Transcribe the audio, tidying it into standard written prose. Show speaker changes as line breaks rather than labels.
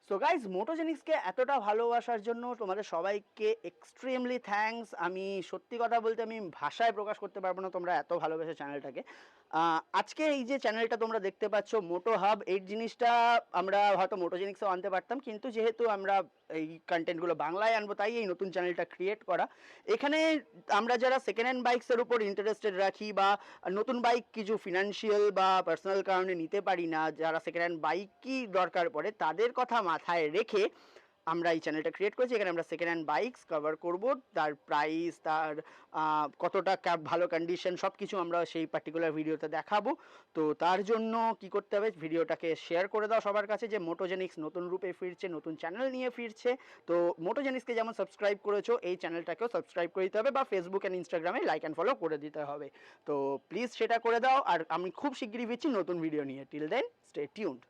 So guys মোটোজেনিক্সকে এতটা ভালোবাসার জন্য তোমাদের সবাইকে এক্সট্রিমলি থ্যাঙ্কস। আমি সত্যি কথা বলতে আমি ভাষায় প্রকাশ করতে পারবো না তোমরা এত ভালোবেসে চ্যানেলটাকে। আজকে এই যে চ্যানেলটা তোমরা দেখতে পাচ্ছ মোটো হাব, এই জিনিসটা আমরা হয়তো মোটোজেনিক্সেও আনতে পারতাম, কিন্তু যেহেতু আমরা এই কন্টেন্টগুলো বাংলায় আনবো তাই এই নতুন চ্যানেলটা ক্রিয়েট করা। এখানে আমরা যারা সেকেন্ড হ্যান্ড বাইকসের উপর ইন্টারেস্টেড রাখি বা নতুন বাইক কিছু ফিনান্সিয়াল বা পার্সোনাল কারণে নিতে পারি না, যারা সেকেন্ড হ্যান্ড বাইকই দরকার পড়ে তাদের কথা মাথায় রেখে আমরা এই চ্যানেলটা ক্রিয়েট করেছি। এখানে আমরা সেকেন্ড হ্যান্ড বাইকস কভার করব, তার প্রাইস, তার কতটা ভালো কন্ডিশন, সব কিছু আমরা সেই পার্টিকুলার ভিডিওতে দেখাবো। তো তার জন্য কি করতে হবে, ভিডিওটাকে শেয়ার করে দাও সবার কাছে যে মোটোজেনিক্স নতুন রূপে ফিরছে, নতুন চ্যানেল নিয়ে ফিরছে। তো মোটোজেনিক্সকে যেমন সাবস্ক্রাইব করেছো এই চ্যানেলটাকেও সাবস্ক্রাইব করে দিতে হবে, বা ফেসবুক অ্যান্ড ইনস্টাগ্রামে লাইক অ্যান্ড ফলো করে দিতে হবে। তো প্লিজ সেটা করে দাও, আর আমি খুব শিগগিরই ফিরছি নতুন ভিডিও নিয়ে। Till then stay tuned.